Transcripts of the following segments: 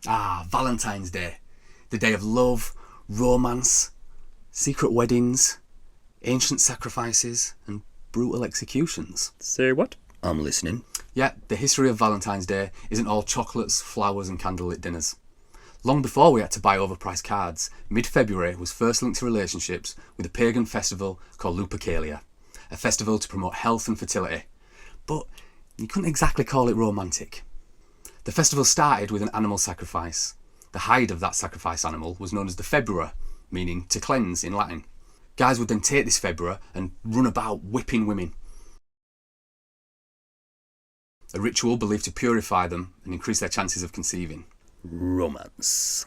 Valentine's Day. The day of love, romance, secret weddings, ancient sacrifices and brutal executions. Say what? I'm listening. Yeah, the history of Valentine's Day isn't all chocolates, flowers and candlelit dinners. Long before we had to buy overpriced cards, mid-February was first linked to relationships with a pagan festival called Lupercalia, a festival to promote health and fertility. But you couldn't exactly call it romantic. The festival started with an animal sacrifice. The hide of that sacrifice animal was known as the february, meaning to cleanse in Latin. Guys would then take this february and run about whipping women. A ritual believed to purify them and increase their chances of conceiving. Romance.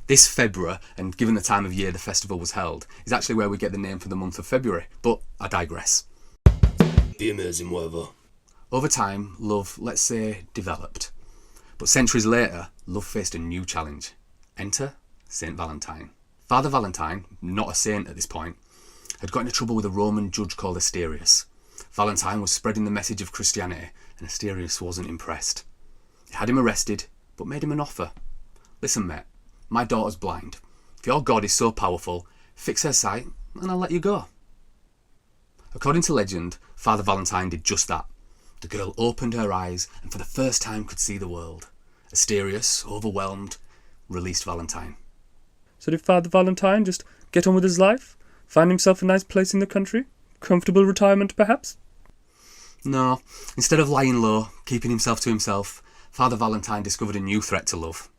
This February, and given the time of year the festival was held, is actually where we get the name for the month of February, but I digress. The amazing weather. Over time, love, let's say, developed. But centuries later, love faced a new challenge. Enter Saint Valentine. Father Valentine, not a saint at this point, had got into trouble with a Roman judge called Asterius. Valentine was spreading the message of Christianity, and Asterius wasn't impressed. He had him arrested, but made him an offer. Listen, mate, my daughter's blind. If your God is so powerful, fix her sight and I'll let you go. According to legend, Father Valentine did just that. The girl opened her eyes and for the first time could see the world. Asterius, overwhelmed, released Valentine. So did Father Valentine just get on with his life? Find himself a nice place in the country? Comfortable retirement, perhaps? No. Instead of lying low, keeping himself to himself, Father Valentine discovered a new threat to love.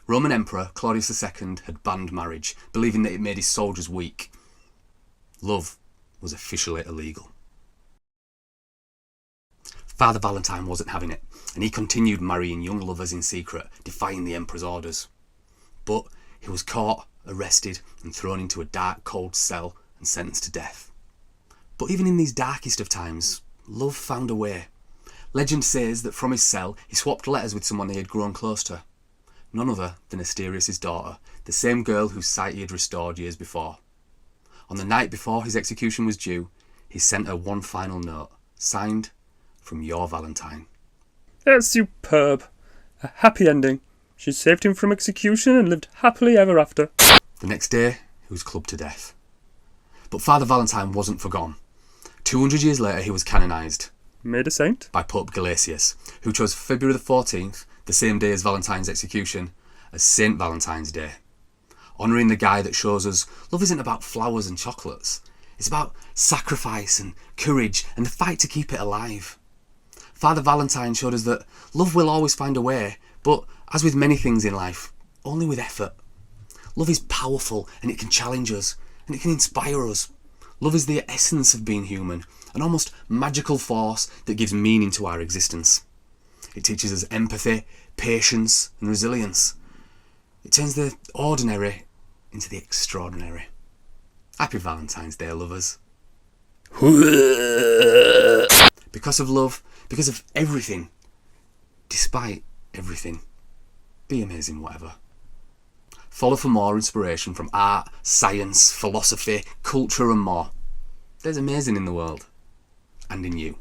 Roman Emperor Claudius II had banned marriage, believing that it made his soldiers weak. Love was officially illegal. Father Valentine wasn't having it, and he continued marrying young lovers in secret, defying the emperor's orders. But he was caught, arrested, and thrown into a dark, cold cell and sentenced to death. But even in these darkest of times, love found a way. Legend says that from his cell, he swapped letters with someone he had grown close to. None other than Asterius' daughter, the same girl whose sight he had restored years before. On the night before his execution was due, he sent her one final note, signed, from your Valentine. That's superb. A happy ending. She saved him from execution and lived happily ever after. The next day, he was clubbed to death. But Father Valentine wasn't forgotten. 200 years later, he was canonised. Made a saint? By Pope Gelasius, who chose February the 14th, the same day as Valentine's execution, as Saint Valentine's Day. Honouring the guy that shows us love isn't about flowers and chocolates. It's about sacrifice and courage and the fight to keep it alive. Father Valentine showed us that love will always find a way, but as with many things in life, only with effort. Love is powerful and it can challenge us and it can inspire us. Love is the essence of being human, an almost magical force that gives meaning to our existence. It teaches us empathy, patience and resilience. It turns the ordinary into the extraordinary. Happy Valentine's Day, lovers. Because of love, because of everything, despite everything, be amazing whatever. Follow for more inspiration from art, science, philosophy, culture and more. There's amazing in the world. And in you.